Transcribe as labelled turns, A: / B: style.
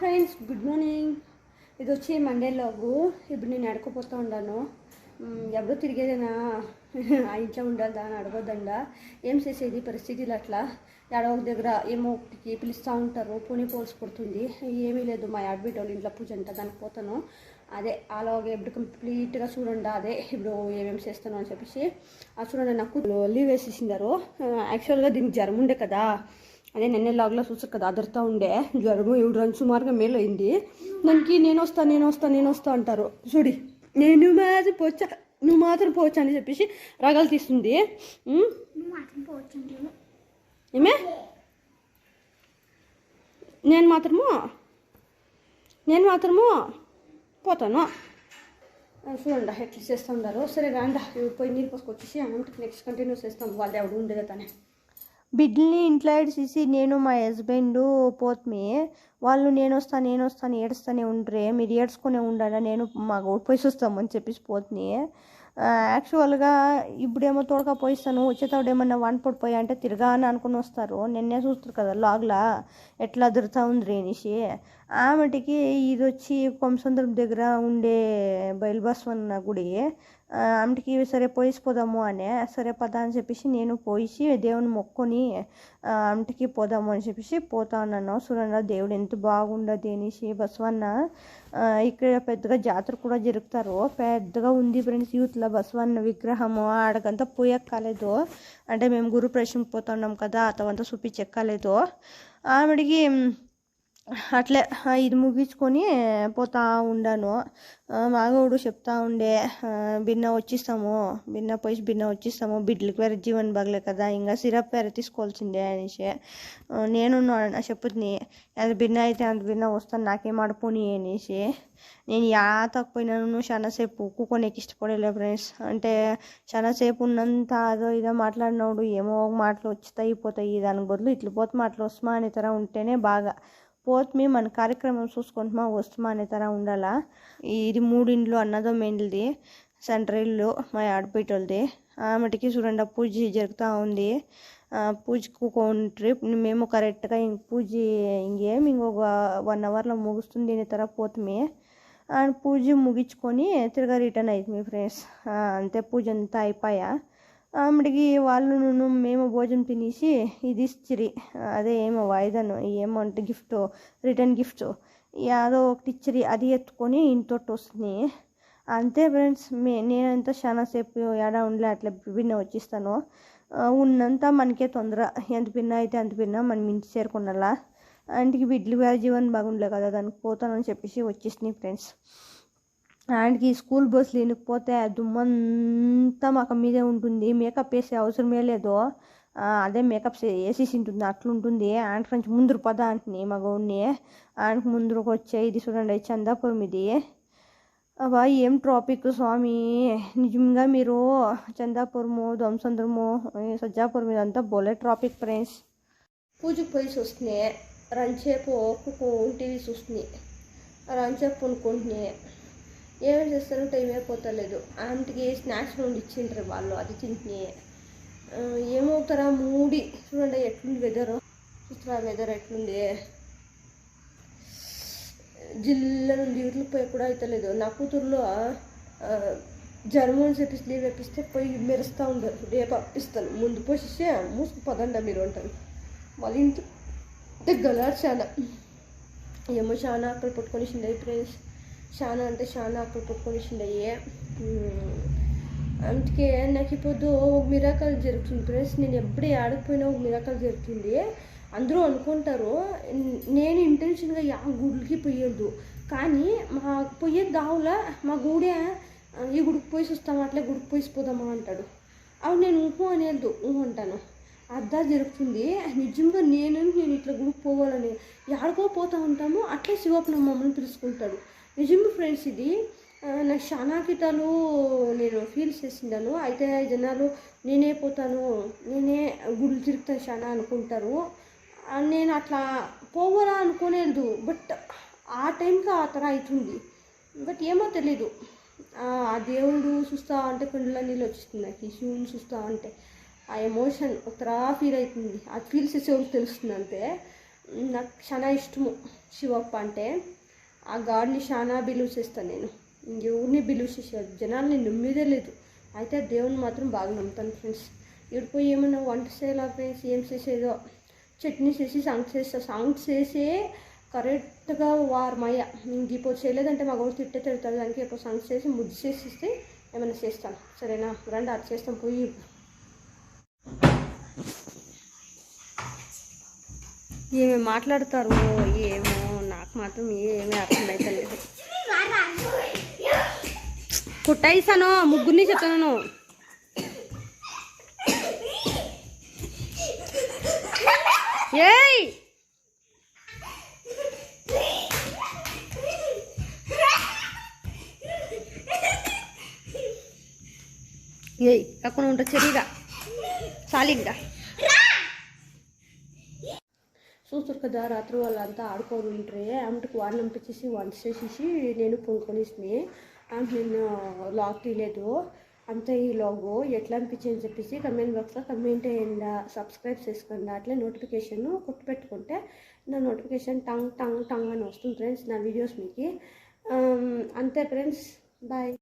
A: Friends, good morning. ఇది వచ్చి Monday లాగు. ఇప్పుడు నేను ఎడకపోతూ ఉన్నాను. ఎవరో తిరిగేదేనా ఆ ఇంట్లో ఉండాలా అని అడగొద్దండా. ఏం చేసేది పరిస్థితులు అట్లా. ఎడో ఒక దగ్గర ఏమో ఒకటికి పిలుస్తూ ఉంటారు. పోనీ పోల్సి పడుతుంది. ఏమీ లేదు, మా ఆడబిడ్డ వాళ్ళ ఇంట్లో పూజ అంట, దానికి పోతాను. అదే అలాగే ఇప్పుడు కంప్లీట్గా చూడండి. అదే ఇప్పుడు ఏమేమి చేస్తాను అని చెప్పేసి చూడండి. నాకు లీవ్ వేసేసిందారు. యాక్చువల్గా దీనికి జ్వరం ఉండే కదా, అదే నిన్నే లాగ్లో చూసారు కదా, అదరుతూ ఉండే జ్వరము. ఇప్పుడు రెండు సుమారుగా మేలు అయింది. దానికి నేను వస్తా అంటారు. చూడి, నేను మాత్రం పోచా, నువ్వు మాత్రం పోవచ్చా అని చెప్పేసి రాగాలు తీస్తుంది. ఏమే నేను మాత్రము పోతాను. చూడండి ఎట్లా చేస్తూ ఉన్నారు. సరే రాండా, పోయి నీళ్ళు పోసుకొచ్చేసి అన్నంటికి నెక్స్ట్ కంటిన్యూ చేస్తాం. వాళ్ళు ఎవడు ఉండేది తనే.
B: బిడ్డల్ని ఇంట్లో ఏడిచేసి నేను మా హస్బెండ్ పోతుమి. వాళ్ళు నేను వస్తాను ఏడుస్తూనే ఉండరే, మీరు ఏడ్చుకునే ఉండాలా, నేను మాకు పోయి వస్తామని చెప్పేసి పోతుని. యాక్చువల్గా ఇప్పుడేమో తోడక పోయిస్తాను, వచ్చేటప్పుడు ఏమన్నా పడిపోయా అంటే తిరగా అని అనుకుని వస్తారు. నిన్నే చూస్తారు కదా లాగ్లా ఎట్లా అదురుతా ఉంది అనేసి. ఆమెటికి ఇది వచ్చి కొంసంద్రం దగ్గర ఉండే బయలుబస్వన్న గుడి. ఆమెటికి సరే పోయిపోదాము అని, సరే పదా అని చెప్పేసి నేను పోయి దేవుని మొక్కుని ఆమెటికి పోదాము అని చెప్పేసి పోతా ఉన్నాను. చూడండి దేవుడు ఎంత బాగుండదు అనేసి. బసవన్న ఇక్కడ పెద్దగా జాతర కూడా జరుపుతారు. పెద్దగా ఉంది ఫ్రెండ్స్. యూత్లో బసవన్న విగ్రహము ఆడకంతా పోయక్కలేదు. అంటే మేము గురు ప్రశ్నకి పోతున్నాం కదా, అతవంతా చూపించెక్కలేదు. ఆమెడికి అట్లే ఇది ముగించుకొని పోతా ఉండాను. మాగవుడు చెప్తా ఉండే, బిన్న వచ్చిస్తాము బిడ్డలకి వేరే జీవన్ బాగలే కదా, ఇంకా సిరప్ వేరే తీసుకోవాల్సిందే అనేసి నేను చెప్పుద్ని. అది బిన్న అయితే అంత బిన్న వస్తాను, నాకేం ఆడిపోని అనేసి. నేను తక్కువైనాను చాలాసేపు కూకోనేకి ఇష్టపడలే ఫ్రెండ్స్. అంటే చాలాసేపు ఉన్నంత అదో ఇదో మాట్లాడినోడు ఏమో మాటలు వచ్చి అయిపోతాయి. దానికి బదులు ఇట్లా పోతే మాటలు వస్తుమా అనే తర ఉంటేనే బాగా పోతుమి. మన కార్యక్రమం చూసుకుంటుమా వస్తుమా అనే తర ఉండాలా. ఇది 3 ఇండ్లు అన్నదో మెయిన్ది, సెంటర్ ఇల్లు మా ఆడపిట్టలది. ఆమెటికి చూడండి పూజ జరుగుతూ ఉంది. పూజకు కొంట్రీ మేము కరెక్ట్గా పూజ ఇంకొక 1 అవర్లో ముగుస్తుంది అనే తర పోతుమి. పూజ ముగించుకొని తిరగా రిటర్న్ అవుతుంది ఫ్రెండ్స్. అంతే, పూజ అంతా అయిపోయా. ఆమెడికి వాళ్ళు మేము భోజనం తినేసి ఇది ఇచ్చిరి. అదే ఏమో వాయిదాను ఏమో అంటే గిఫ్ట్, రిటర్న్ గిఫ్ట్ ఏదో ఒకటి ఇచ్చిరి. అది ఎత్తుకొని ఇంతోటి వస్తుంది. అంతే ఫ్రెండ్స్. నేనంతా చాలాసేపు ఏడా ఉండలే, అట్లా భిన్న వచ్చిస్తాను. ఉన్నంతా మనకే తొందర, ఎంత భిన్న అయితే అంత భిన్న మనం ఇంటి చేరుకున్నలా. ఇంటికి బిడ్డలు వేరే జీవనం బాగుండలే కదా, దానికి పోతానని చెప్పేసి వచ్చేసినాయి ఫ్రెండ్స్. ఆయనకి స్కూల్ బస్సులు ఎన్నికపోతే దుమ్మంతా మాకు మీదే ఉంటుంది. మేకప్ వేసే అవసరమే లేదు. అదే మేకప్ వేసేసి ఉంటుంది, అట్లుంటుంది. ఆయనకి కొంచెం ముందుకు పదా అంటున్నాయి మగవుని. ఆయనకు ముందుకు వచ్చే ఇది చూడండి, చందాపురం ఇది. అబ్బా ఏం ట్రాఫిక్ స్వామి. నిజంగా మీరు చందాపురము, ధ్వంసంద్రము, సజ్జాపురం ఇదంతా బోలే ట్రాఫిక్ ఫ్రెండ్స్.
A: పూజకు పోయి చూస్తున్నాయి. రంచేపు టీవీ చూస్తున్నాయి, రంచేపు కొనుక్కుంటున్నాయి. ఏమేమి చేస్తారో టైం అయిపోతలేదు. ఆమెకి స్నాక్స్ నుండి ఇచ్చిండ్రు వాళ్ళు, అది తింటున్నాయి. ఏమవుతారా మూడి. చూడండి ఎట్లుంది వెదర్, చూస్తారా వెదర్ ఎట్లుంది. జిల్లా నుండి ఊర్లు పోయి కూడా అవుతలేదు. నా కూతురులో జ్వరం అని చెప్పేసి లీవ్ వేపిస్తే పోయి మెరుస్తూ ఉండరు. రేపు అప్పిస్తాను, ముందు పోసేసి మూసుకు పదండా మీరు అంటాను. వాళ్ళ ఇంటి దగ్గర చాలా ఏమో చాలా అక్కడ పట్టుకొని చిండయి ఫ్రెండ్స్. చాలా అంటే చాలా అక్కడ పట్టుకొని చిండయ్యే. అందుకే నాకు ఇప్పుడు ఒక మిరాకల్ జరుగుతుంది ఫ్రెండ్స్. నేను ఎప్పుడే ఆడకపోయినా ఒక మిరాకల్ జరుగుతుంది. అందరూ అనుకుంటారు నేను ఇంటెన్షన్గా గుడికి పోయేది, కానీ మా పోయేది దావులా మా గూడే ఈ గుడికి పోయి వస్తామా, అట్లా గుడికి పోయిపోదామా అంటాడు. అవి నేను ఊహు అనేది అంటాను. అద్దా జరుగుతుంది నిజంగా. నేను ఇట్లా గుడికి పోవాలని ఎక్కడికో పోతూ ఉంటాము. అట్లే శివప్పన మమ్మల్ని పిలుచుకుంటాడు. నిజంగా ఫ్రెండ్స్, ఇది నాకు చాలా కిటాలు నేను ఫీల్ చేసిండాను. అయితే జనాలు నేనే పోతాను, నేనే గుళ్ళు తిరుగుతాను చాలా అనుకుంటారు. నేను అట్లా పోవాలా అనుకోలేదు. బట్ ఆ టైంకి ఆ తర అవుతుంది. బట్ ఏమో తెలీదు. ఆ దేవుడు చూస్తా అంటే కొండల నీళ్ళు వచ్చేస్తుంది నాకు. ఈ శివుని చూస్తా అంటే ఆ ఎమోషన్ ఒక ఫీల్ అవుతుంది. అది ఫీల్ చేసేవాళ్ళకి తెలుస్తుంది అంతే. నాకు చాలా ఇష్టము శివప్ప అంటే. ఆ గాడ్ని చాలా బిలీవ్ చేస్తాను నేను. ఎవరిని బిలీవ్ చేసేది జనాల్ని నమ్మేదే లేదు. అయితే దేవుని మాత్రం బాగా నమ్ముతాను ఫ్రెండ్స్. ఇక్కడ పోయి ఏమైనా వంట చేయాలా ఫ్రెండ్స్, ఏం చేసేదో చట్నీ చేసి సాంగ్స్ చేసి కరెక్ట్గా వారమయ్యా. ఇంక ఇప్పుడు చేయలేదంటే మా గౌరు తిడతారు. దానికి ఎప్పుడు సాంగ్స్ చేసి ముద్దు చేసి ఇస్తే ఏమైనా చేస్తాను. సరేనా రండి, అది చేస్తాం పోయి. ఏమి మాట్లాడతారు ఏమో, నాకు మాత్రం ఏమీ అర్థమవుతలేదు. కుట్టాయిస్తాను, ముగ్గురిని చెప్తాను. ఏయ్ ఏయ్ కాకుండా ఉంటా చెరిగా సాలిగ్గా చూస్తారు కదా. రాత్రి వాళ్ళంతా ఆడుకోరు ఉంటారే. ఆమెకు వాడిని పంపించేసి వంట చేసేసి నేను పొందుకొనిసి ఆమె నేను లాక్ తీయలేదు అంతే. ఈ లాగు ఎట్లా అనిపించింది అని చెప్పేసి కమెంట్ బాక్స్లో కమెంట్ చేయండి. సబ్స్క్రైబ్ చేసుకోండి. అట్లే నోటిఫికేషన్ కొట్టు పెట్టుకుంటే నా నోటిఫికేషన్ టంగ్ టంగ్ టంగ్ అని వస్తుంది ఫ్రెండ్స్ నా వీడియోస్ మీకు. అంతే ఫ్రెండ్స్, బాయ్.